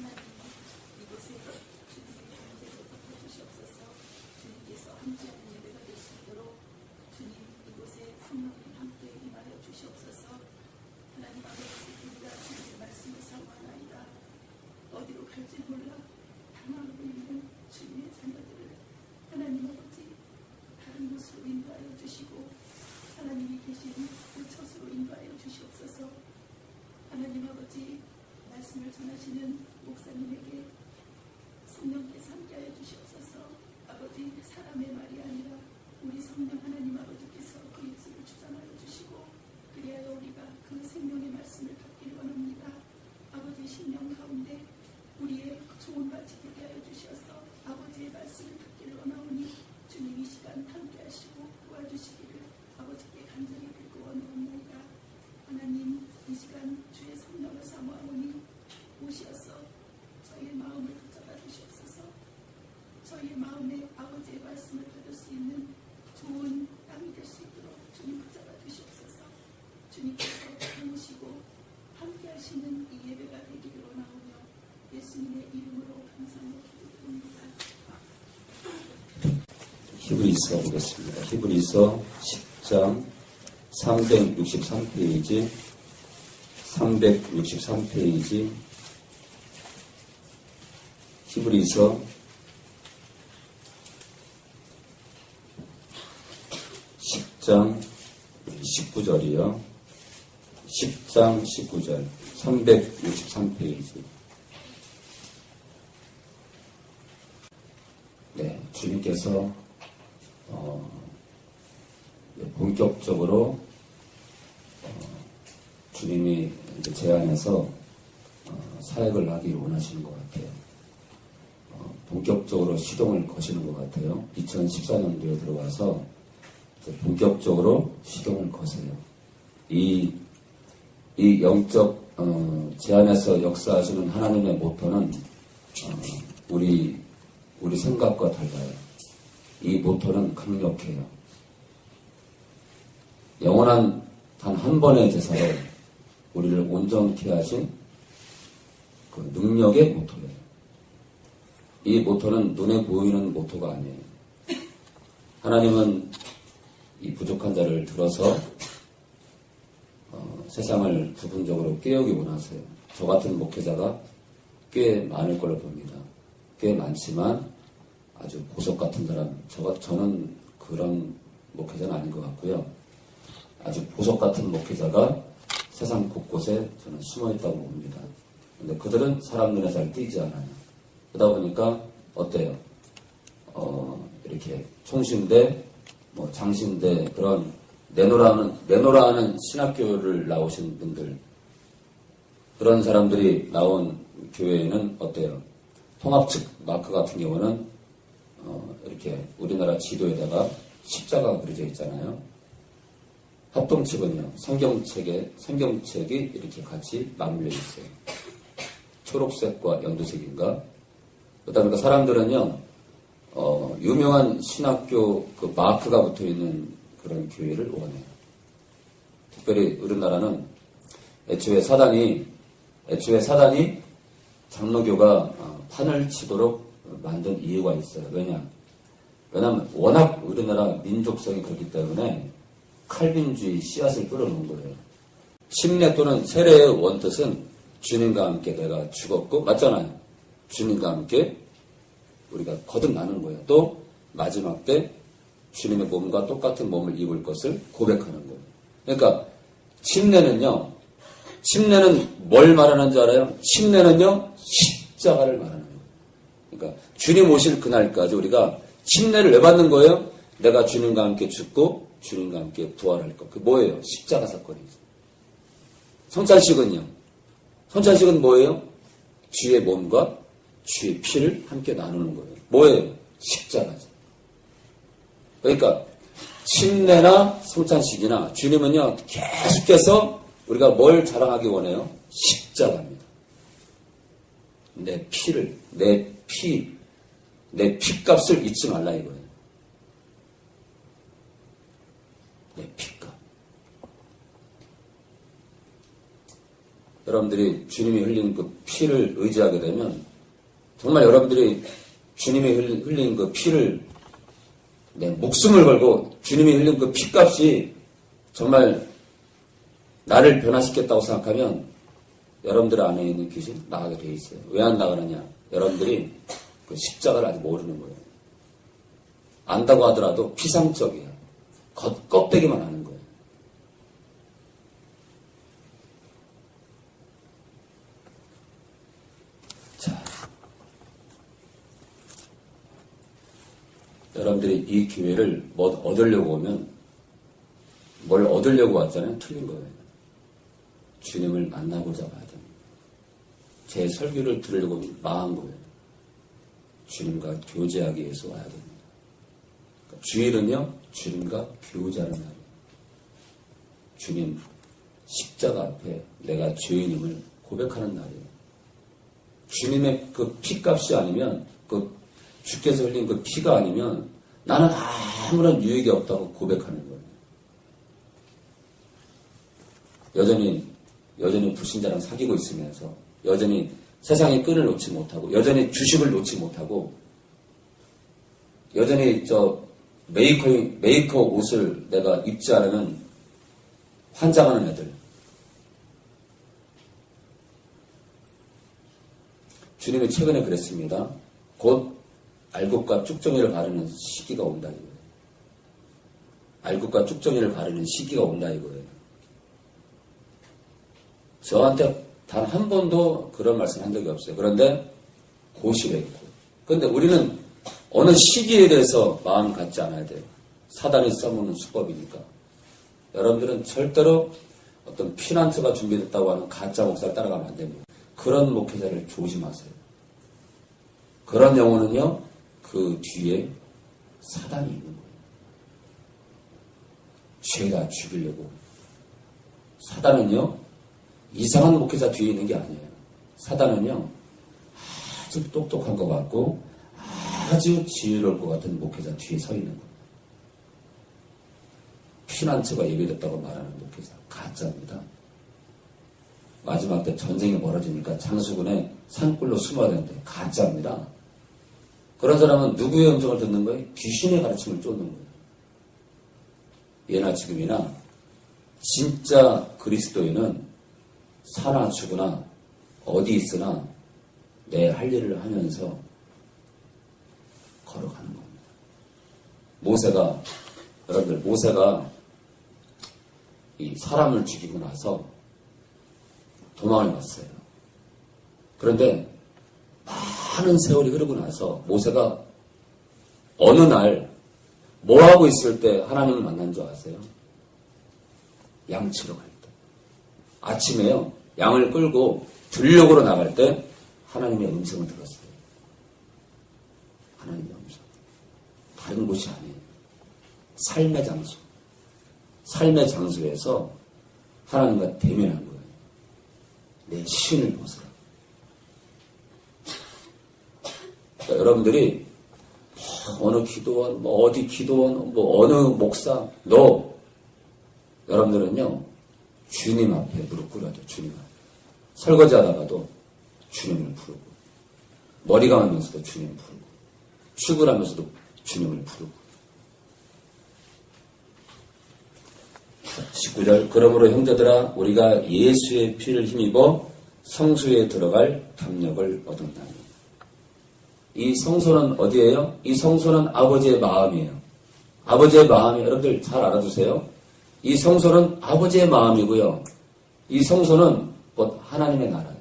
하나님 이곳에 주님의 가운데서 덮어주시옵소서. 주님께서 함께하는 예배가 될 수 있도록 주님 이곳에 성령님 함께 임하여 주시옵소서. 하나님 아버지 우리가 주님의 말씀을 사모하나이다. 어디로 갈지 몰라 당하고 있는 주님의 자녀들을 하나님 아버지 다른 곳으로 인도하여 주시고 하나님이 계신 그곳으로 인도하여 주시옵소서. 하나님 아버지 말씀을 전하시는 목사님에게 성령께서 함께하여 주시옵소서. 아버지 사람의 말이 아니라 우리 성령 하나님 아버지께서 그 입술을 주장하여 주시고 그리하여 우리가 그 생명의 말씀을 받기를 원합니다. 아버지 심령 가운데 우리의 좋은 밭이 되게 하여 주셔서 아버지의 말씀을 받기를 원하오니 주님 이 시간 함께 하시고 도와주시기를 아버지께 간절히 빌고 원하옵나이다. 하나님 이 시간 주의 성령을 사모하오니 오시어서 저희의 마음을 붙잡아 주시옵소서. 저희의 마음에 아버지의 말씀을 받을 수 있는 좋은 땅이 될 수 있도록 주님 붙잡아 주시옵소서. 주님께서 도우시고 함께 하시는 이 예배가 되기를 원하오며 예수님의 이름으로 감사하며 기도드립니다. 히브리서 보겠습니다. 히브리서 10장 363페이지 363페이지 히브리서 10장 19절이요. 10장 19절 363페이지. 네, 주님께서 본격적으로 주님이 제안해서 사역을 하기를 원하시는 것 같아요. 본격적으로 시동을 거시는 것 같아요. 2014년도에 들어와서 본격적으로 시동을 거세요. 이 영적 제안에서 역사하시는 하나님의 모토는 우리 생각과 달라요. 이 모토는 강력해요. 영원한 단 한 번의 제사로 우리를 온전케 하신 그 능력의 모토예요. 이 모토는 눈에 보이는 모토가 아니에요. 하나님은 이 부족한 자를 들어서 세상을 부분적으로 깨우기 원하세요. 저 같은 목회자가 꽤 많을 걸로 봅니다. 꽤 많지만 아주 보석 같은 사람, 저는 그런 목회자는 아닌 것 같고요. 아주 보석 같은 목회자가 세상 곳곳에 저는 숨어 있다고 봅니다. 근데 그들은 사람 눈에 잘 띄지 않아요. 그러다 보니까 어때요? 이렇게 총신대, 장신대 그런 내노라 하는 신학교를 나오신 분들, 그런 사람들이 나온 교회에는 어때요? 통합측 마크 같은 경우는 이렇게 우리나라 지도에다가 십자가 그려져 있잖아요. 합동측은요, 성경책이 이렇게 같이 맞물려 있어요. 초록색과 연두색인가? 그러다 보니까 사람들은요, 유명한 신학교 그 마크가 붙어 있는 그런 교회를 원해요. 특별히 우리나라는 애초에 사단이 장로교가 판을 치도록 만든 이유가 있어요. 왜냐하면 워낙 우리나라 민족성이 그렇기 때문에 칼빈주의 씨앗을 뿌려놓은 거예요. 침례 또는 세례의 원뜻은 주님과 함께 내가 죽었고, 맞잖아요. 주님과 함께 우리가 거듭나는 거예요. 또 마지막 때 주님의 몸과 똑같은 몸을 입을 것을 고백하는 거예요. 그러니까 침례는 뭘 말하는 줄 알아요? 침례는요, 십자가를 말하는 거예요. 그러니까 주님 오실 그날까지 우리가 침례를 왜 받는 거예요? 내가 주님과 함께 죽고 주님과 함께 부활할 것. 그 뭐예요? 십자가 사건이죠. 성찬식은 뭐예요? 주의 몸과 주의 피를 함께 나누는 거예요. 뭐예요? 십자가죠. 그러니까 침례나 성찬식이나 주님은요, 계속해서 우리가 뭘 자랑하기 원해요? 십자가입니다. 내 피값을 잊지 말라 이거예요. 내 피값. 여러분들이 주님이 흘린 그 피를 의지하게 되면 정말 여러분들이 주님이 흘린 그 피를 목숨을 걸고 주님이 흘린 그 피값이 정말 나를 변화시켰다고 생각하면 여러분들 안에 있는 귀신 나가게 돼 있어요. 왜 안 나가느냐? 여러분들이 그 십자가를 아직 모르는 거예요. 안다고 하더라도 피상적이야. 껍데기만 아는 거예요. 자, 여러분들이 이 기회를 뭐 얻으려고 오면 뭘 얻으려고 왔잖아요. 틀린 거예요. 주님을 만나고자 와야 됩니다. 제 설교를 들으려고 망한 거예요. 주님과 교제하기 위해서 와야 됩니다. 그러니까 주일은요, 주님과 교제하는 날이에요. 주님 십자가 앞에 내가 죄인임을 고백하는 날이에요. 주님의 그 피값이 아니면, 그 주께서 흘린 그 피가 아니면 나는 아무런 유익이 없다고 고백하는 거예요. 여전히 불신자랑 사귀고 있으면서 여전히 세상의 끈을 놓지 못하고 여전히 주식을 놓지 못하고 여전히 메이커 옷을 내가 입지 않으면 환장하는 애들. 주님이 최근에 그랬습니다. 곧 알곡과 쭉정이를 바르는 시기가 온다 이거예요. 알곡과 쭉정이를 바르는 시기가 온다 이거예요. 저한테 단 한 번도 그런 말씀 한 적이 없어요. 그런데 고시를 했고. 그런데 우리는 어느 시기에 대해서 마음 갖지 않아야 돼요. 사단이 써먹는 수법이니까. 여러분들은 절대로 어떤 피난처가 준비됐다고 하는 가짜 목사를 따라가면 안 됩니다. 그런 목회자를 조심하세요. 그런 영혼은요, 그 뒤에 사단이 있는 거예요. 죄다 죽이려고. 사단은요, 이상한 목회자 뒤에 있는 게 아니에요. 사단은요, 아주 똑똑한 것 같고, 아주 지혜로울 것 같은 목회자 뒤에 서 있는 거예요. 피난처가 예비됐다고 말하는 목회자. 가짜입니다. 마지막 때 전쟁이 벌어지니까 장수군의 산골로 숨어야 되는데 가짜입니다. 그런 사람은 누구의 음성을 듣는 거예요? 귀신의 가르침을 쫓는 거예요. 예나 지금이나 진짜 그리스도인은 사나 죽으나 어디 있으나 내 할 일을 하면서 걸어가는 겁니다. 모세가 이 사람을 죽이고 나서 도망을 갔어요. 그런데 많은 세월이 흐르고 나서 모세가 어느 날 뭐하고 있을 때 하나님을 만난 줄 아세요? 양 치러 갈 때. 아침에요. 양을 끌고 들녘으로 나갈 때 하나님의 음성을 들었어요. 하나님의 음성. 다른 곳이 아니에요. 삶의 장소. 삶의 장소에서 하나님과 대면한 거예요. 내 신을 보세요. 그러니까 여러분들이 어느 기도원, 어디 기도원, 어느 목사, 여러분들은요, 주님 앞에 무릎 꿇어야 돼요. 주님 앞에. 설거지 하다가도 주님을 부르고, 머리 감으면서도 주님을 부르고, 출근하면서도 주님을 부르고. 19절, 그러므로 형제들아 우리가 예수의 피를 힘입어 성소에 들어갈 담력을 얻었나니. 이 성소는 어디예요? 이 성소는 아버지의 마음이에요. 아버지의 마음이, 여러분들 잘 알아두세요. 이 성소는 아버지의 마음이고요. 이 성소는 곧 하나님의 나라예요.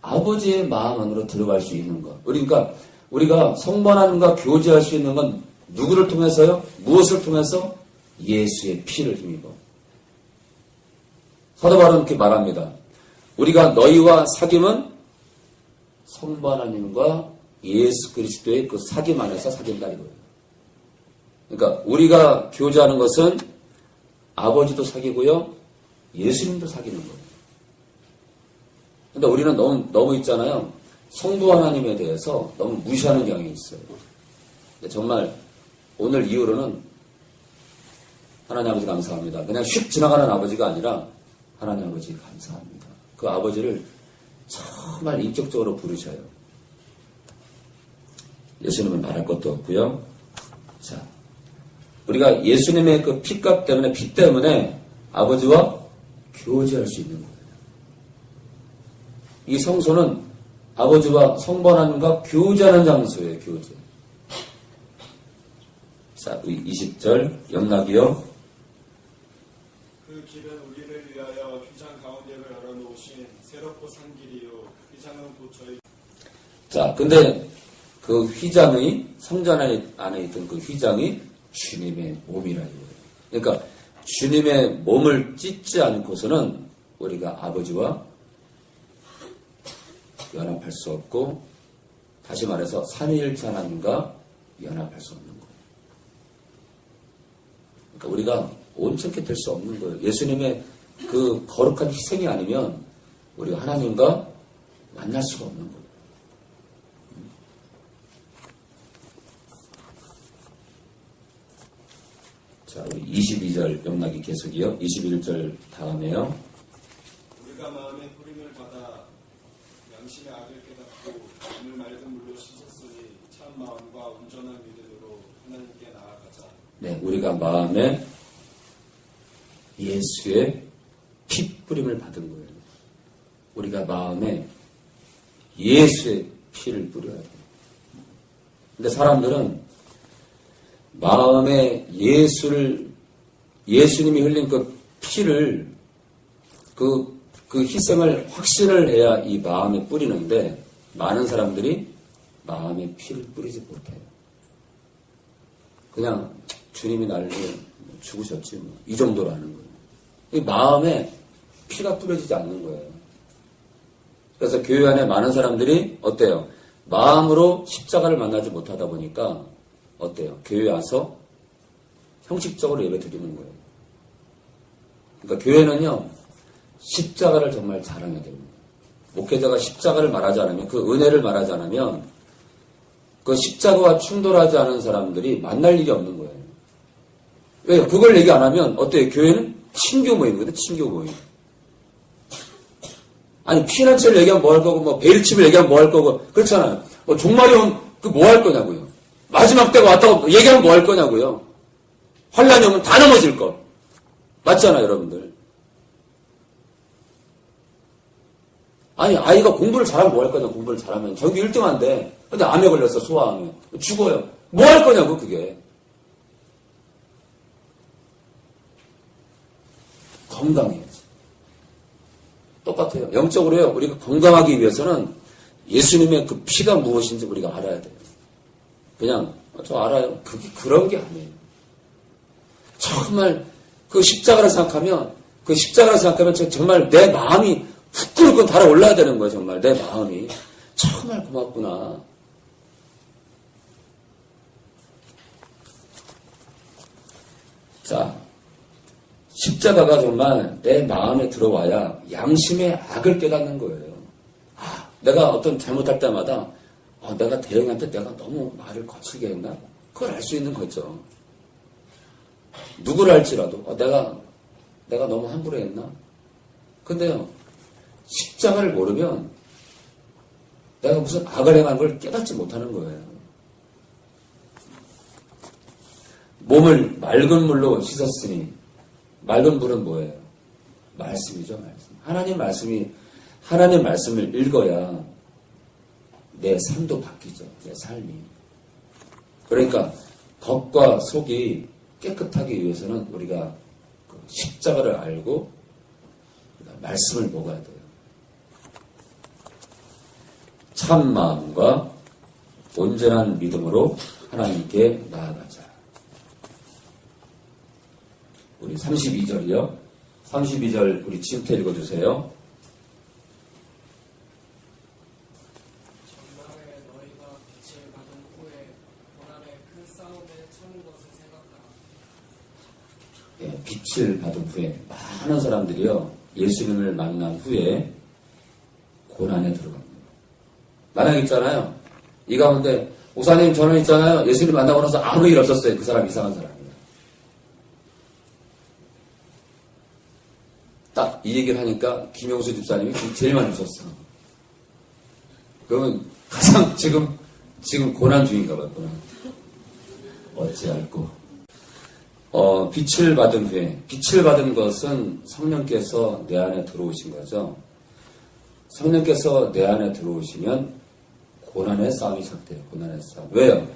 아버지의 마음 안으로 들어갈 수 있는 것. 그러니까 우리가 성부 하나님과 교제할 수 있는 건 누구를 통해서요? 무엇을 통해서? 예수의 피를 힘입어. 사도 바울은 이렇게 말합니다. 우리가 너희와 사귐은 성부 하나님과 예수 그리스도의 그 사귐 안에서 사귄다 이거예요. 그러니까 우리가 교제하는 것은 아버지도 사귀고요, 예수님도 사귀는 거예요. 근데 우리는 너무 있잖아요. 성부 하나님에 대해서 너무 무시하는 경향이 있어요. 근데 정말 오늘 이후로는 하나님 아버지 감사합니다. 그냥 휙 지나가는 아버지가 아니라 하나님 아버지 감사합니다. 그 아버지를 정말 인격적으로 부르셔요. 예수님은 말할 것도 없고요. 자, 우리가 예수님의 그 피값 때문에, 피 때문에 아버지와 교제할 수 있는 거예요. 이 성소는 아버지와 성부 하나님과 교제하는 장소예요. 교제. 자, 20절 영락이요. 그 길은 우리를 위하여 휘장 가운데를 열어놓으신 새롭고 산 길이요. 휘장은 곧 저희. 자, 근데 그 휘장의 성전 안에 있던 그 휘장이 주님의 몸이라 이거예요. 그러니까 주님의 몸을 찢지 않고서는 우리가 아버지와 연합할 수 없고, 다시 말해서 삼위일체 하나님과 연합할 수 없는 거예요. 그러니까 우리가 온전케 될 수 없는 거예요. 예수님의 그 거룩한 희생이 아니면 우리가 하나님과 만날 수가 없는 거예요. 자, 우리 22절 영락이 계속이요. 21절 다음에요. 우리가 마음의 뿌림을 받아 양심의 악을 깨닫고 오늘 맑은 물로 씻었으니 참 마음과 온전한 믿음으로 하나님께 나아가자. 네, 우리가 마음에 예수의 피 뿌림을 받은 거예요. 우리가 마음에 예수의 피를 뿌려야 돼요. 근데 사람들은 마음에 예수님이 흘린 그 피를, 그 희생을 확신을 해야 이 마음에 뿌리는데, 많은 사람들이 마음에 피를 뿌리지 못해요. 그냥 주님이 나를 죽으셨지 뭐, 이 정도로 하는 거예요. 이 마음에 피가 뿌려지지 않는 거예요. 그래서 교회 안에 많은 사람들이 어때요? 마음으로 십자가를 만나지 못하다 보니까 어때요? 교회 와서 형식적으로 예배 드리는 거예요. 그러니까 교회는요, 십자가를 정말 자랑해야 됩니다. 목회자가 십자가를 말하지 않으면, 그 은혜를 말하지 않으면, 그 십자가와 충돌하지 않은 사람들이 만날 일이 없는 거예요. 왜요? 그걸 얘기 안 하면, 어때요? 교회는 친교 모임이거든, 친교 모임. 아니, 피난처를 얘기하면 뭐 할 거고, 뭐, 베일칩을 얘기하면 뭐 할 거고, 그렇잖아요. 뭐, 종말이 오면 그 뭐 할 거냐고요. 마지막 때가 왔다고 얘기하면 뭐 할 거냐고요. 환란이 오면 다 넘어질 거. 맞잖아요, 여러분들. 아니, 아이가 공부를 잘하면 뭐 할 거냐, 공부를 잘하면. 전교 1등 한데, 근데 암에 걸렸어, 소아암에. 죽어요. 뭐 할 거냐고, 그게. 건강해야지. 똑같아요. 영적으로요, 우리가 건강하기 위해서는 예수님의 그 피가 무엇인지 우리가 알아야 돼요. 그냥, 저 알아요. 그게 그런 게 아니에요. 정말 그 십자가를 생각하면 정말 내 마음이 후끈후끈 달아올라야 되는 거예요. 정말 내 마음이 정말 고맙구나. 자, 십자가가 정말 내 마음에 들어와야 양심의 악을 깨닫는 거예요. 아, 내가 어떤 잘못할 때마다 내가 대형한테 내가 너무 말을 거칠게 했나? 그걸 알 수 있는 거죠. 누구를 할지라도 내가 너무 함부로 했나? 근데요, 십자가를 모르면 내가 무슨 악을 행한 걸 깨닫지 못하는 거예요. 몸을 맑은 물로 씻었으니, 맑은 물은 뭐예요? 말씀이죠, 말씀. 하나님 말씀을 읽어야 내 삶도 바뀌죠, 내 삶이. 그러니까 겉과 속이 깨끗하기 위해서는 우리가 그 십자가를 알고 말씀을 먹어야 돼요. 참 마음과 온전한 믿음으로 하나님께 나아가자. 우리 32절이요. 32절 우리 지우태 읽어주세요. 전날에 너희가 빛을 받은 후에 고난의 그 싸움에 처한 것을 생각하라. 예, 빛을 받은 후에 많은 사람들이요, 예수님을 만난 후에 고난에 들어갑니다. 만약 있잖아요, 이 가운데 목사님 저는 있잖아요, 예수님 만나고 나서 아무 일 없었어요. 그 사람 이상한 사람이에요. 딱 이 얘기를 하니까 김용수 집사님이 제일 많이 웃었어. 그러면 가장 지금 고난 중인가 봤구나. 어찌할꼬. 빛을 받은 후에, 빛을 받은 것은 성령께서 내 안에 들어오신 거죠. 성령께서 내 안에 들어오시면 고난의 싸움이 시작돼요. 고난의 싸움. 왜요?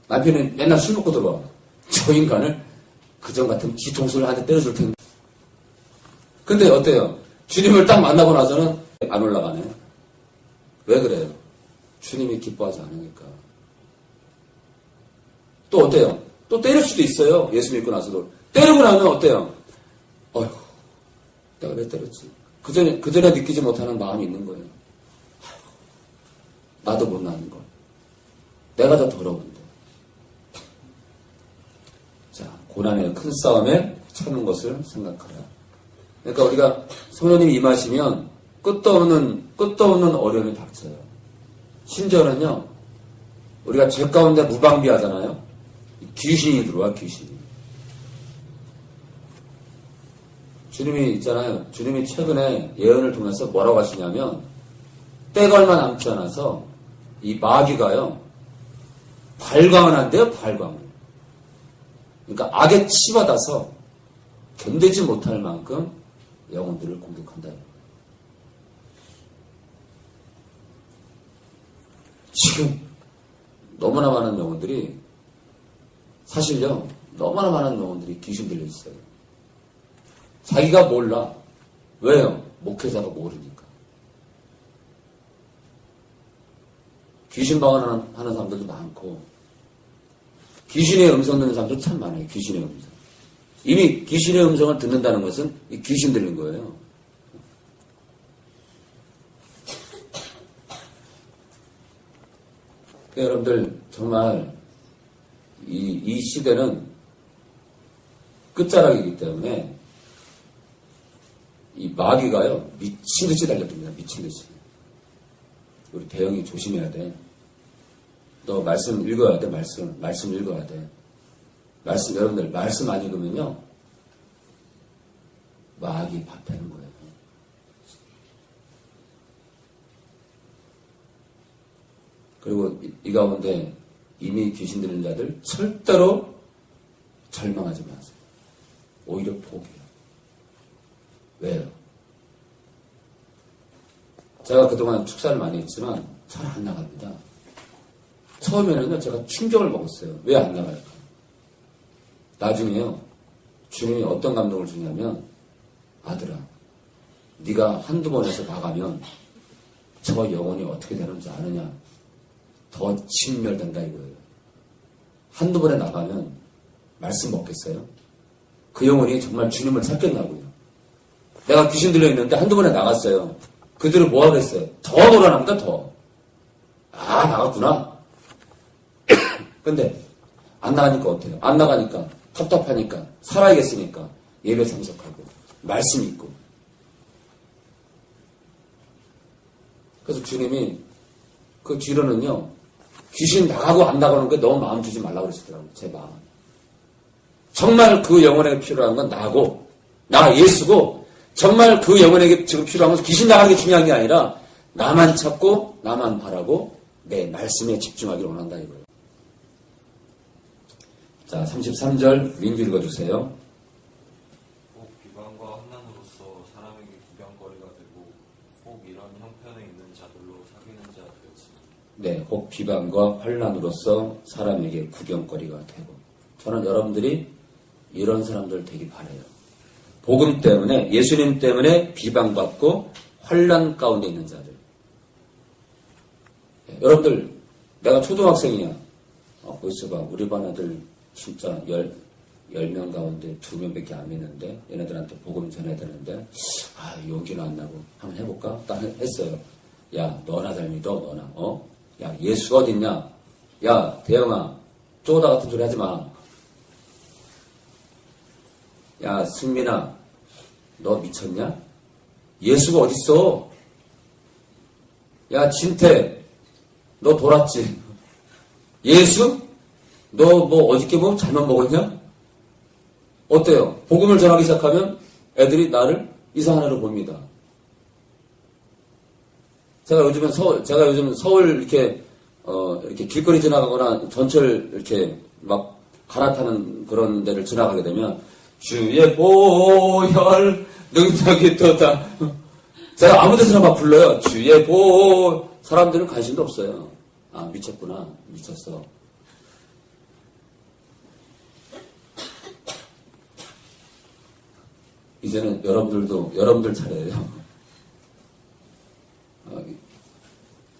남편은 맨날 술 먹고 들어와. 저 인간을 그전 같은 뒤통수를 한 대 때려줄 텐데. 근데 어때요? 주님을 딱 만나고 나서는 안 올라가네. 왜 그래요? 주님이 기뻐하지 않으니까. 또 어때요? 또 때릴 수도 있어요. 예수 믿고 나서도. 때리고 나면 어때요? 어휴, 내가 왜 때렸지? 그전에 느끼지 못하는 마음이 있는 거예요. 아휴, 나도 못나는 걸. 내가 더 더러운데. 자, 고난의 큰 싸움에 참는 것을 생각하라. 그러니까 우리가 성령님이 임하시면 끝도 없는 어려움이 닥쳐요. 심지어는요, 우리가 죄 가운데 무방비하잖아요. 귀신이 들어와, 귀신이. 주님이 있잖아요. 주님이 최근에 예언을 통해서 뭐라고 하시냐면, 때가 얼마 남지 않아서 이 마귀가요, 발광을 한대요, 발광을. 그러니까 악에 치받아서 견디지 못할 만큼 영혼들을 공격한다. 지금 너무나 많은 영혼들이 사실요, 너무나 많은 영혼들이 귀신 들려 있어요. 자기가 몰라. 왜요? 목회자가 모르니까. 귀신 방언하는 사람들도 많고, 귀신의 음성 듣는 사람도 참 많아요. 귀신의 음성. 이미 귀신의 음성을 듣는다는 것은 이 귀신 들린 거예요. 여러분들 정말 이 시대는 끝자락이기 때문에 이 마귀가요 미친듯이 달려듭니다. 미친듯이. 우리 대영이 조심해야 돼. 너 말씀 읽어야 돼. 말씀 읽어야 돼. 여러분들 말씀 안 읽으면요 마귀 밥하는 거예요. 그리고 이 가운데 이미 귀신 들린 자들 절대로 절망하지 마세요. 오히려 포기해요. 왜요? 제가 그동안 축사를 많이 했지만 잘 안 나갑니다. 처음에는요 제가 충격을 먹었어요. 왜 안 나갈까? 나중에요 주님이 어떤 감동을 주냐면, 아들아 네가 한두 번에서 나가면 저 영혼이 어떻게 되는지 아느냐? 더 진멸된다 이거예요. 한두 번에 나가면 말씀 먹겠어요? 그 영혼이 정말 주님을 찾겠냐고요. 내가 귀신 들려있는데 한두 번에 나갔어요. 그들은 뭐 하겠어요? 더 놀아납니다. 더. 아, 나갔구나. 근데 안 나가니까 어때요? 안 나가니까 답답하니까 살아야겠으니까 예배 참석하고 말씀 있고. 그래서 주님이 그 뒤로는요 귀신 나가고 안 나가는 게 너무 마음 주지 말라고 그러시더라고요. 제 마음. 정말 그 영혼에게 필요한 건 나고 나 예수고, 정말 그 영혼에게 지금 필요한 건 귀신 나가는 게 중요한 게 아니라 나만 찾고 나만 바라고 내 말씀에 집중하기를 원한다 이거예요. 자, 33절 민규 읽어주세요. 혹 비방과 환난으로서 사람에게 구경거리가 되고 혹 이런 형편에 있는 자들로 사귀는 자 되었습니다. 네, 혹 비방과 환난으로서 사람에게 구경거리가 되고. 저는 여러분들이 이런 사람들 되기 바라요. 복음 때문에, 예수님 때문에 비방받고 환난 가운데 있는 자들. 네, 여러분들, 내가 초등학생이야. 벌써 봐. 우리 반 애들 진짜 10명 가운데 2명밖에 안 믿는데 얘네들한테 복음 전해야 되는데 용기는 안 나고 한번 해볼까? 딱 했어요. 야, 너나 잘 믿어, 너나. 야, 예수가 어딨냐? 야, 대영아, 쪼다 같은 소리 하지 마. 야, 승민아, 너 미쳤냐? 예수가 어딨어? 야, 진태, 너 돌았지? 예수? 너 뭐 어저께 뭐 잘못 먹었냐? 어때요? 복음을 전하기 시작하면 애들이 나를 이상한 애로 봅니다. 제가 요즘 서울 이렇게 길거리 지나가거나 전철 이렇게 막 갈아타는 그런 데를 지나가게 되면 주의 보혈 능력이 또다. 제가 아무 데서나 막 불러요. 주의 사람들은 관심도 없어요. 아, 미쳤구나. 미쳤어. 이제는 여러분들 차례예요.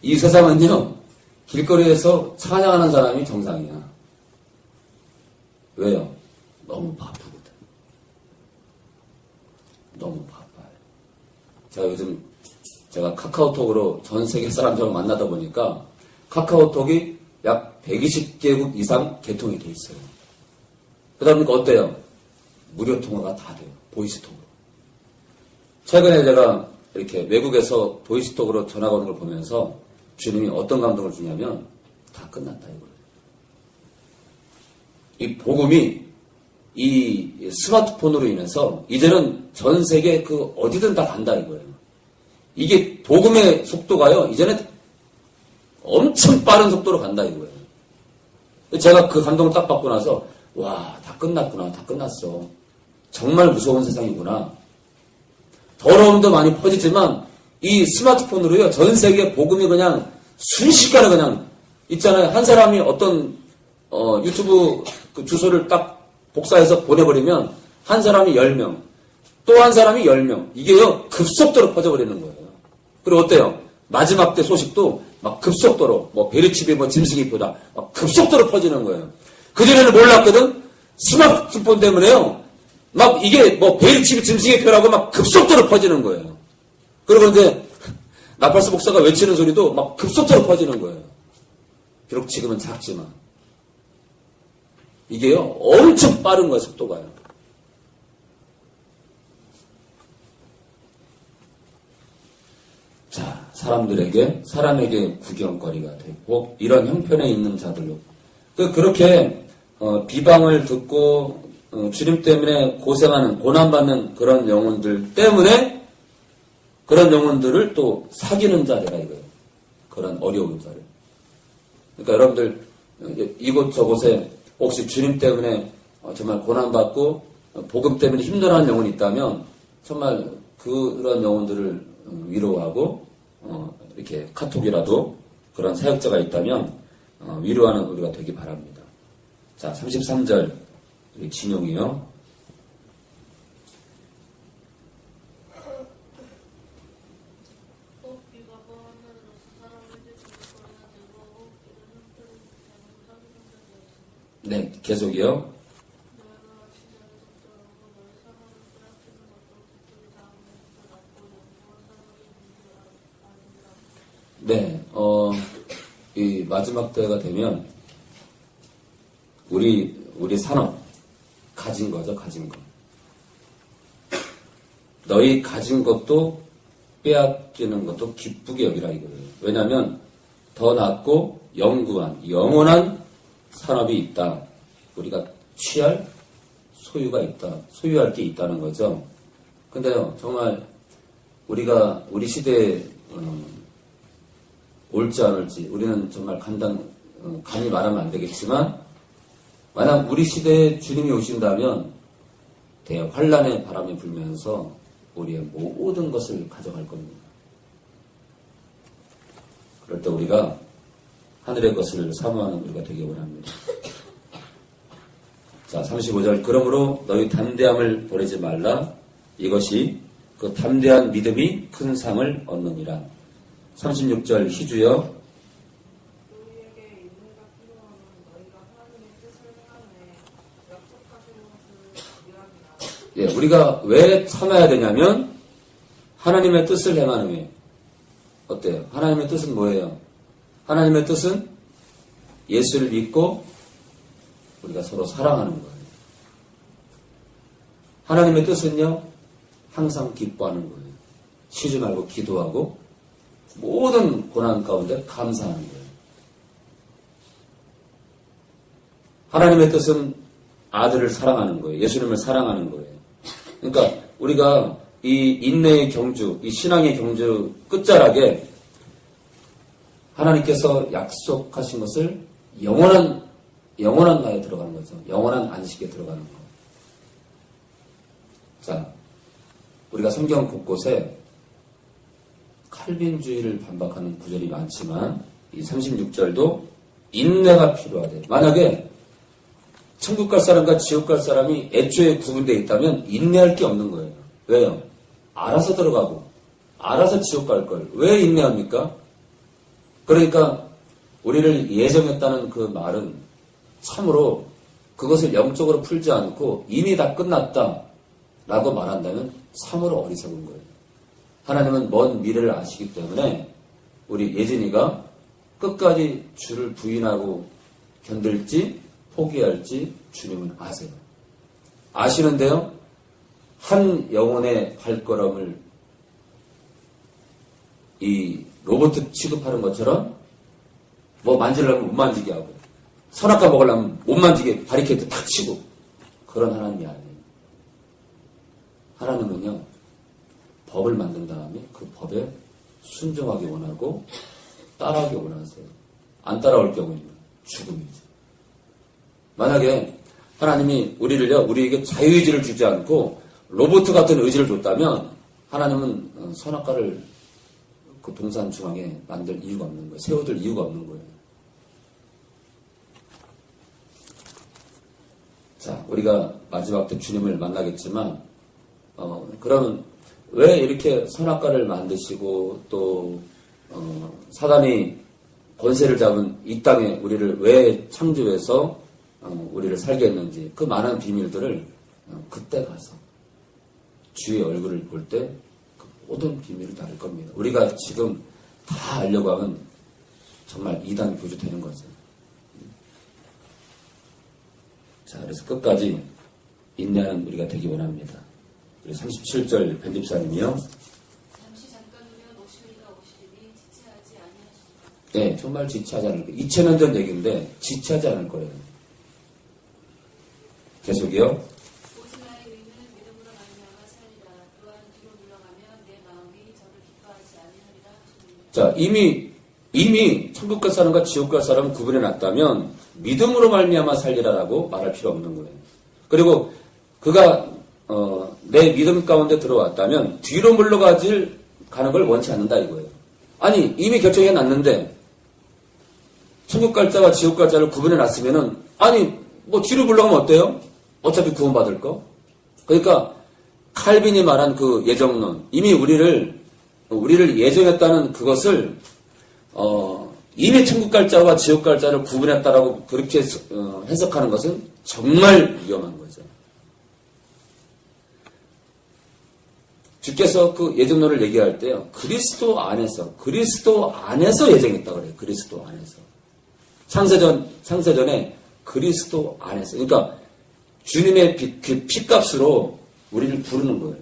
이 세상은요, 길거리에서 찬양하는 사람이 정상이야. 왜요? 너무 바쁘거든. 너무 바빠요. 제가 카카오톡으로 전 세계 사람들하고 만나다 보니까 카카오톡이 약 120개국 이상 개통이 돼 있어요. 그러다 보니까 어때요? 무료 통화가 다 돼요. 보이스톡으로. 최근에 제가 이렇게 외국에서 보이스톡으로 전화가 오는 걸 보면서 주님이 어떤 감동을 주냐면 다 끝났다 이거예요. 이 복음이 이 스마트폰으로 인해서 이제는 전 세계 어디든 다 간다 이거예요. 이게 복음의 속도가요. 이제는 엄청 빠른 속도로 간다 이거예요. 제가 그 감동을 딱 받고 나서 와, 다 끝났구나. 다 끝났어. 정말 무서운 세상이구나. 더러움도 많이 퍼지지만 이 스마트폰으로요. 전 세계 복음이 그냥 순식간에 그냥 있잖아요. 한 사람이 어떤 유튜브 그 주소를 딱 복사해서 보내버리면 한 사람이 10명, 또 한 사람이 10명. 이게요. 급속도로 퍼져버리는 거예요. 그리고 어때요? 마지막 때 소식도 막 급속도로 베르치비 짐승이표다 막 급속도로 퍼지는 거예요. 그전에는 몰랐거든. 스마트폰 때문에요. 막 이게 베르치비 짐승이표라고 막 급속도로 퍼지는 거예요. 그리고 이제 나팔스 목사가 외치는 소리도 막 급속도로 퍼지는 거예요. 비록 지금은 작지만 이게요 엄청 빠른 거예요. 속도가요. 자, 사람에게 구경거리가 되고 이런 형편에 있는 자들로 그렇게 비방을 듣고 주님 때문에 고생하는 고난받는 그런 영혼들 때문에 그런 영혼들을 또 사귀는 자들이라 이거예요. 그런 어려운 자를. 그러니까 여러분들 이곳저곳에 혹시 주님 때문에 정말 고난받고 복음 때문에 힘들어하는 영혼이 있다면 정말 그런 영혼들을 위로하고 이렇게 카톡이라도 그런 사역자가 있다면 위로하는 우리가 되기 바랍니다. 자, 33절 우리 진용이요. 네, 계속이요. 네, 이 마지막 때가 되면 우리 산업 가진 거죠, 가진 거. 너희 가진 것도 빼앗기는 것도 기쁘게 여기라 이거예요. 왜냐하면 더 낫고 영구한 영원한 산업이 있다. 우리가 취할 소유가 있다. 소유할 게 있다는 거죠. 근데요, 정말 우리 시대에 올지 안 올지 우리는 정말 감히 말하면 안 되겠지만 만약 우리 시대에 주님이 오신다면 대환란의 바람이 불면서 우리의 모든 것을 가져갈 겁니다. 그럴 때 우리가 하늘의 것을 사모하는 우리가 되기 원합니다. 자, 35절. 그러므로 너희 담대함을 버리지 말라. 이것이 그 담대한 믿음이 큰 상을 얻느니라. 36절. 희주여. 너희에게 인내가 필요하면 너희가 하나님의 뜻을 행하매 약속하신 것을 위하리라. 예, 우리가 왜 참아야 되냐면 하나님의 뜻을 행하는 게 어때요? 하나님의 뜻은 뭐예요? 하나님의 뜻은 예수를 믿고 우리가 서로 사랑하는 거예요. 하나님의 뜻은요, 항상 기뻐하는 거예요. 쉬지 말고 기도하고 모든 고난 가운데 감사하는 거예요. 하나님의 뜻은 아들을 사랑하는 거예요. 예수님을 사랑하는 거예요. 그러니까 우리가 이 인내의 경주, 이 신앙의 경주 끝자락에 하나님께서 약속하신 것을 영원한 나에 들어가는 거죠. 영원한 안식에 들어가는 거. 자, 우리가 성경 곳곳에 칼빈주의를 반박하는 구절이 많지만 이 36절도 인내가 필요하대. 만약에 천국 갈 사람과 지옥 갈 사람이 애초에 구분되어 있다면 인내할 게 없는 거예요. 왜요? 알아서 들어가고 알아서 지옥 갈 걸 왜 인내합니까? 그러니까 우리를 예정했다는 그 말은 참으로 그것을 영적으로 풀지 않고 이미 다 끝났다 라고 말한다면 참으로 어리석은 거예요. 하나님은 먼 미래를 아시기 때문에 우리 예진이가 끝까지 주를 부인하고 견딜지 포기할지 주님은 아세요. 아시는데요. 한 영혼의 발걸음을 이 로봇 취급하는 것처럼 뭐 만지려면 못 만지게 하고 선악과 먹으려면 못 만지게 바리케이트 탁 치고 그런 하나님이 아니에요. 하나님은요. 법을 만든 다음에 그 법에 순종하기 원하고 따라하기 원하세요. 안 따라올 경우에는 죽음이죠. 만약에 하나님이 우리에게 자유의지를 주지 않고 로봇 같은 의지를 줬다면 하나님은 선악과를 그 동산 중앙에 만들 이유가 없는 거예요. 세워둘 이유가 없는 거예요. 자, 우리가 마지막 때 주님을 만나겠지만 그러면 왜 이렇게 선악과를 만드시고 또 사단이 권세를 잡은 이 땅에 우리를 왜 창조해서 우리를 살게 했는지 그 많은 비밀들을 그때 가서 주의 얼굴을 볼 때 그 모든 비밀을 다 알 겁니다. 우리가 지금 다 알려고 하면 정말 이단 교주 되는 거죠. 자, 그래서 끝까지 인내하는 우리가 되기 원합니다. 37절 편집사님이요. 잠시 잠깐이면 50일이나 50일이 지체하지 아니하시리라. 네, 정말 지체하지 않을 거예요. 2000년 전 얘기인데 지체하지 않을 거예요. 계속이요. 오직 나의 의는 믿음으로 말미암아 살리라. 또한 뒤로 물러가면 내 마음이 저를 기뻐하지 아니하리라 하시니라. 자, 이미 천국 갈 사람과 지옥 갈 사람은 구분해 놨다면 믿음으로 말미암아 살리라라고 말할 필요 없는 거예요. 그리고 그가 내 믿음 가운데 들어왔다면 뒤로 물러가는 걸 원치 않는다 이거예요. 아니 이미 결정해 놨는데 천국 갈 자와 지옥 갈 자를 구분해 놨으면은 아니 뭐 뒤로 물러가면 어때요? 어차피 구원받을 거. 그러니까 칼빈이 말한 그 예정론 이미 우리를 예정했다는 그것을 이미 천국 갈 자와 지옥 갈 자를 구분했다라고 그렇게 해석하는 것은 정말 위험한 거죠. 주께서 그 예정론을 얘기할 때요. 그리스도 안에서 예정했다 그래요. 그리스도 안에서. 창세전에 그리스도 안에서. 그러니까 주님의 그 피값으로 우리를 부르는 거예요.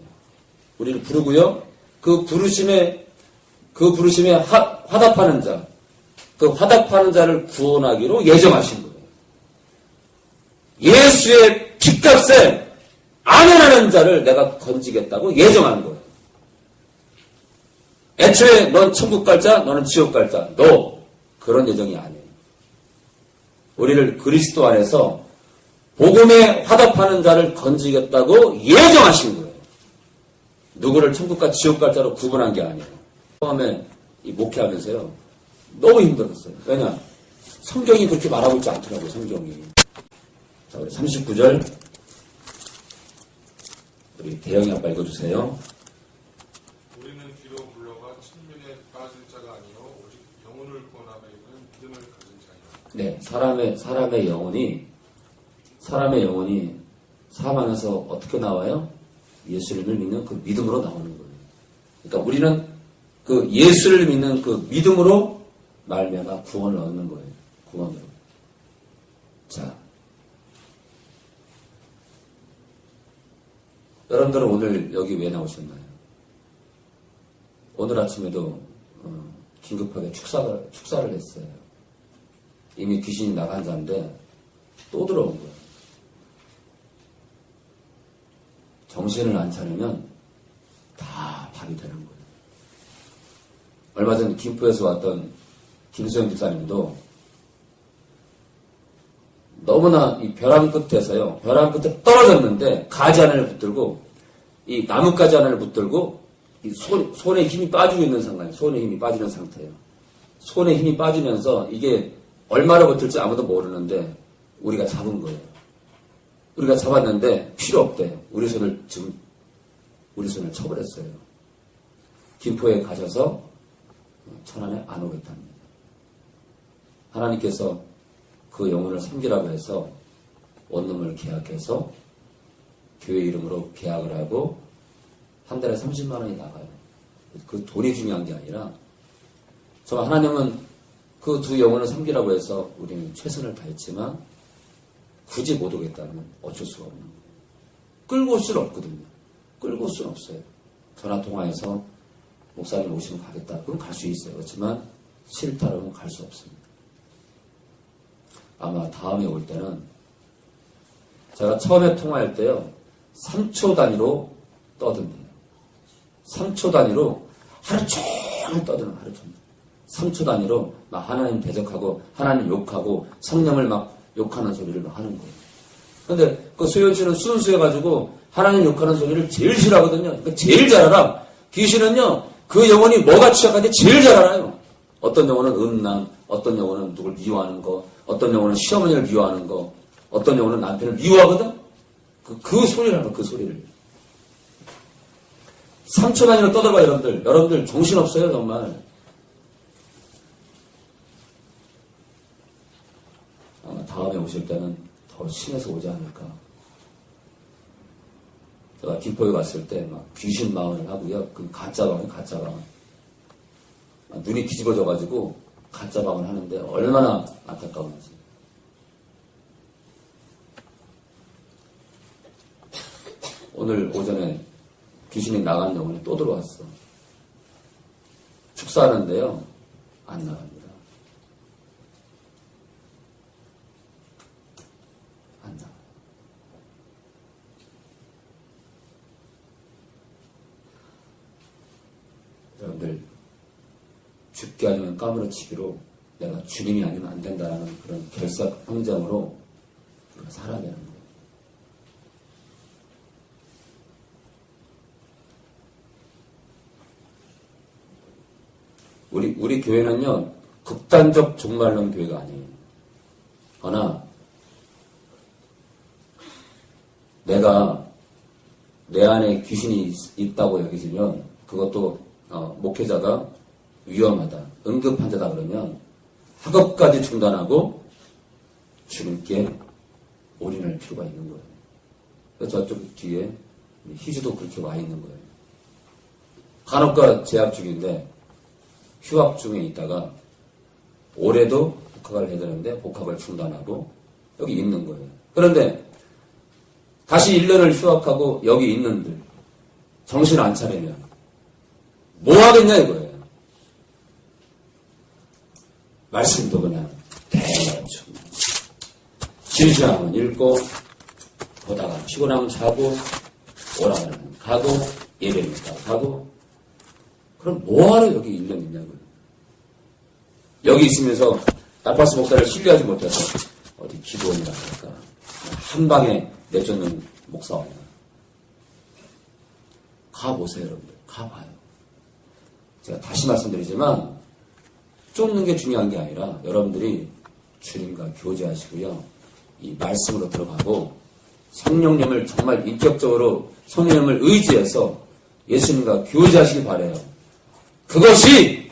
우리를 부르고요. 그 부르심에 화답하는 자, 그 화답하는 자를 구원하기로 예정하신 거예요. 예수의 피값에 아멘하는 자를 내가 건지겠다고 예정한 거예요. 애초에 넌 천국 갈 자, 너는 지옥 갈 자. 너 그런 예정이 아니에요. 우리를 그리스도 안에서 복음에 화답하는 자를 건지겠다고 예정하신 거예요. 누구를 천국과 지옥 갈 자로 구분한 게 아니에요. 처음에 이 목회하면서요. 너무 힘들었어요. 왜냐? 성경이 그렇게 말하고 있지 않더라고요. 성경이. 자, 우리 39절 우리 대영이 아빠 읽어주세요. 우리는 뒤로 물러가 천륜에 빠질 자가 아니요 오직 영혼을 구원하며 이끄는 믿음을 가진 자니라. 네, 사람의 영혼이 삶 안에서 어떻게 나와요? 예수를 믿는 그 믿음으로 나오는 거예요. 그러니까 우리는 그 예수를 믿는 그 믿음으로 말미암아 구원을 얻는 거예요. 구원으로. 자, 여러분들은 오늘 여기 왜 나오셨나요? 오늘 아침에도 긴급하게 축사를 했어요. 이미 귀신이 나간 자인데 또 들어온 거예요. 정신을 안 차리면 답이 되는 거예요. 얼마 전 김포에서 왔던 김수영 집사님도 너무나 이 벼랑 끝에서요, 벼랑 끝에 떨어졌는데 가지 하나를 붙들고, 이 나뭇가지 하나를 붙들고, 이 손에 힘이 빠지고 있는 상황이에요. 손에 힘이 빠지는 상태예요. 손에 힘이 빠지면서 이게 얼마나 버틸지 아무도 모르는데 우리가 잡은 거예요. 우리가 잡았는데 필요 없대요. 우리 손을 쳐버렸어요. 김포에 가셔서 천안에 안 오겠답니다. 하나님께서 그 영혼을 섬기라고 해서 원룸을 계약해서 교회 이름으로 계약을 하고 한 달에 30만 원이 나가요. 그 돈이 중요한 게 아니라 정말 하나님은 그 두 영혼을 섬기라고 해서 우리는 최선을 다했지만 굳이 못 오겠다면 어쩔 수가 없는 거예요. 끌고 올 수는 없거든요. 끌고 올 수는 없어요. 전화 통화해서 목사님 오시면 가겠다. 그럼 갈 수 있어요. 그렇지만 싫다라면 갈 수 없습니다. 아마 다음에 올 때는 제가 처음에 통화할 때요. 3초 단위로 떠든대요. 3초 단위로 하루 종일 떠드는 하루 종일. 3초 단위로 막 하나님 대적하고 하나님 욕하고 성령을 막 욕하는 소리를 막 하는 거예요. 그런데 그 소연 씨는 순수해가지고 하나님 욕하는 소리를 제일 싫어하거든요. 그러니까 제일 잘 알아. 귀신은요. 그 영혼이 뭐가 취약한지 제일 잘 알아요. 어떤 영혼은 음란, 어떤 영혼은 누굴 미워하는 거, 어떤 영혼은 시어머니를 미워하는 거, 어떤 영혼은 남편을 미워하거든. 그 소리를 하는 그 소리를. 3초 단위로 떠들어봐 여러분들. 여러분들 정신없어요 정말. 아마 다음에 오실 때는 더 심해서 오지 않을까. 제가 김포에 갔을 때 막 귀신 마을을 하고요. 그 가짜 방이 가짜 방. 눈이 뒤집어져가지고 가짜 방을 하는데 얼마나 안타까운지. 오늘 오전에 귀신이 나간 영혼이 또 들어왔어. 축사하는데요. 안 나갑니다. 안 나가. 여러분들 죽게 아니면 까무러치기로 내가 주님이 아니면 안 된다라는 그런 결사항정으로 우리가 살아야 되는 거예요. 우리 교회는요, 극단적 종말론 교회가 아니에요. 그러나, 내가 내 안에 귀신이 있다고 여기시면, 그것도, 목회자가 위험하다, 응급환자다 그러면, 학업까지 중단하고, 주님께 올인할 필요가 있는 거예요. 그래서 저쪽 뒤에, 희주도 그렇게 와 있는 거예요. 간혹가 재학 중인데, 휴학 중에 있다가 올해도 복학을 해야 되는데 복학을 중단하고 여기 있는 거예요. 그런데 다시 1년을 휴학하고 여기 있는들 정신 안 차리면 뭐 하겠냐 이거예요. 말씀도 그냥 대충 심심하면 읽고 보다가 피곤하면 자고 오라가면 가고 예배니까 가고. 그럼 뭐하러 여기 1년 있냐고요. 여기 있으면서 나파스 목사를 신뢰하지 못해서 어디 기도원이라 할까 한 방에 내쫓는 목사와요. 가보세요 여러분들. 가봐요. 제가 다시 말씀드리지만 쫓는 게 중요한 게 아니라 여러분들이 주님과 교제하시고요. 이 말씀으로 들어가고 성령님을 정말 인격적으로 성령님을 의지해서 예수님과 교제하시기 바라요. 그것이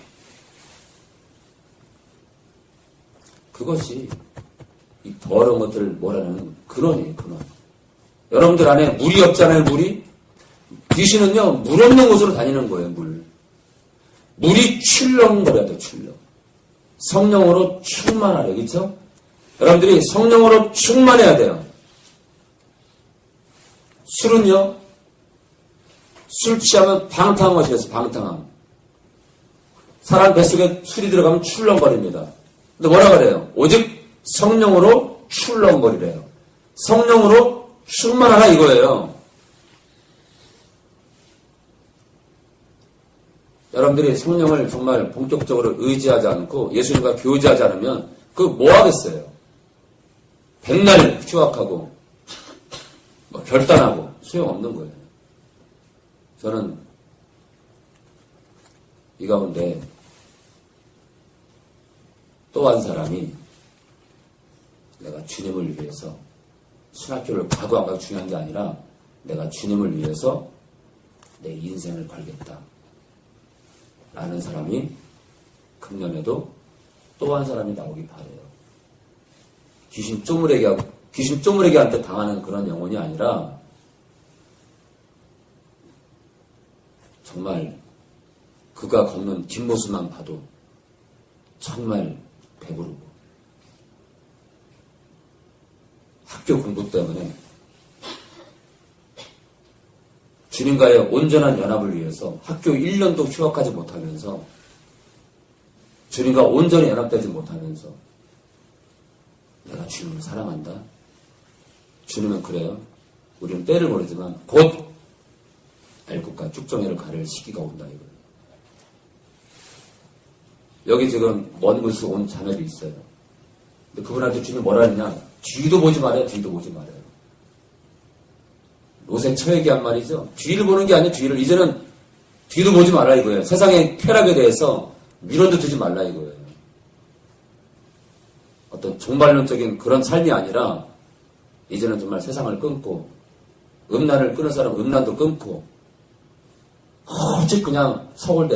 이 더러운 것들을 몰아내는 근원이에요, 근원. 여러분들 안에 물이 없잖아요, 물이? 귀신은요, 물 없는 곳으로 다니는 거예요, 물. 물이 출렁거려야 돼요, 출렁. 성령으로 충만하래요, 그렇죠? 여러분들이 성령으로 충만해야 돼요. 술은요, 술 취하면 방탕한 것이었어요, 방탕함. 사람 뱃속에 술이 들어가면 출렁거립니다. 근데 뭐라 그래요? 오직 성령으로 출렁거리래요. 성령으로 충만하라 이거예요. 여러분들이 성령을 정말 본격적으로 의지하지 않고 예수님과 교제하지 않으면 그거 뭐 하겠어요? 백날 휴학하고 뭐 결단하고 소용없는 거예요. 저는 이 가운데 또 한 사람이 내가 주님을 위해서 신학교를 가고 안 가고 중요한 게 아니라 내가 주님을 위해서 내 인생을 걸겠다 라는 사람이 금년에도 또 한 사람이 나오기 바래요. 귀신 쪼무레기한테 당하는 그런 영혼이 아니라 정말 그가 걷는 뒷모습만 봐도 정말 배부르고 학교 공부 때문에 주님과의 온전한 연합을 위해서 학교 1년도 휴학하지 못하면서 주님과 온전히 연합되지 못하면서 내가 주님을 사랑한다. 주님은 그래요. 우리는 때를 모르지만 곧 애국과 쭉정이를 가를 시기가 온다 이거예요. 여기 지금 먼 곳에서 온 자매도 있어요. 근데 그분한테 주님 뭐라 했냐? 뒤도 보지 말아요. 뒤도 보지 말아요. 롯의 처에게 한 말이죠. 뒤를 보는 게 아니에요. 뒤를. 이제는 뒤도 보지 말라 이거예요. 세상의 쾌락에 대해서 미련도 두지 말라 이거예요. 어떤 종말론적인 그런 삶이 아니라 이제는 정말 세상을 끊고 음란을 끊은 사람은 음란도 끊고 오직 그냥 서울대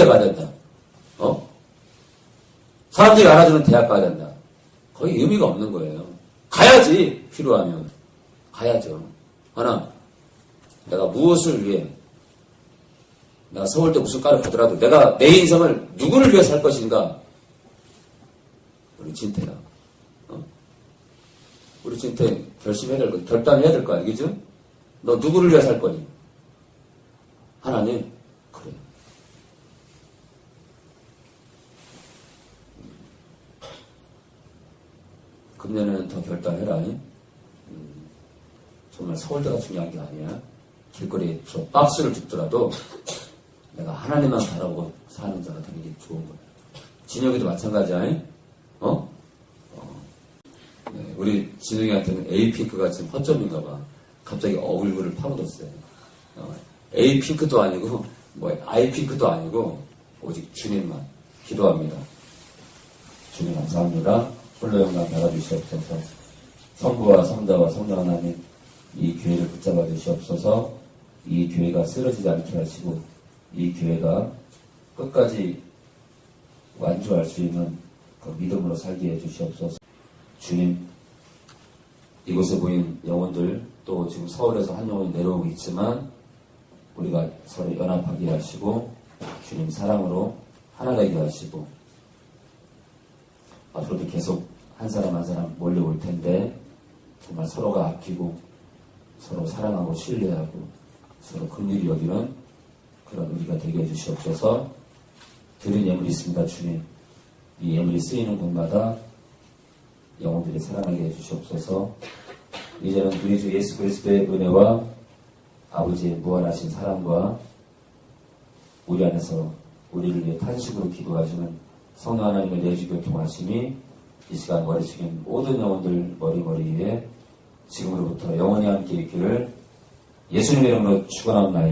가야 된다. 사람들이 알아주는 대학 가야 된다. 거의 의미가 없는 거예요. 가야지 필요하면 가야죠. 하나 내가 무엇을 위해 내가 서울대 무슨 과를 가더라도 내가 내 인생을 누구를 위해 살 것인가? 우리 진태야. 우리 진태 결심해야 될 거, 결단해야 될 거 알겠죠? 너 누구를 위해 살 거니? 하나님, 그래. 금년에는 더 결단해라. 정말 서울대가 중요한 게 아니야. 길거리에 저 박스를 줍더라도 내가 하나님만 바라보고 사는 자가 되는 게 좋은 거야. 진혁이도 마찬가지야. 네, 우리 진혁이한테는 에이핑크가 지금 허점인가 봐. 갑자기 얼굴을 파묻었어요. 에이핑크도 아니고 아이핑크도 아니고 오직 주님만 기도합니다. 주님 감사합니다. 홀로 영광 받아주시옵소서. 성부와 성자와 성령 하나님 이 교회를 붙잡아 주시옵소서. 이 교회가 쓰러지지 않게 하시고 이 교회가 끝까지 완주할 수 있는 그 믿음으로 살게 해주시옵소서. 주님, 이곳에 보인 영혼들 또 지금 서울에서 한 영혼이 내려오고 있지만 우리가 서로 연합하게 하시고 주님 사랑으로 하나 되게 하시고 앞으로도 계속 한 사람 한 사람 몰려올 텐데 정말 서로가 아끼고 서로 사랑하고 신뢰하고 서로 긍휼히 여기는 그런 우리가 되게 해주시옵소서. 드린 예물이 있습니다. 주님, 이 예물이 쓰이는 곳마다 영혼들이 사랑하게 해주시옵소서. 이제는 우리 주 예수 그리스도의 은혜와 아버지의 무한하신 사랑과 우리 안에서 우리를 위해 탄식으로 기도하시는 성령 하나님의 내주교통하심이 이 시간 머리 숙인 모든 영혼들 머리 위에 지금으로부터 영원히 함께 있기를 예수님의 이름으로 축원합니다.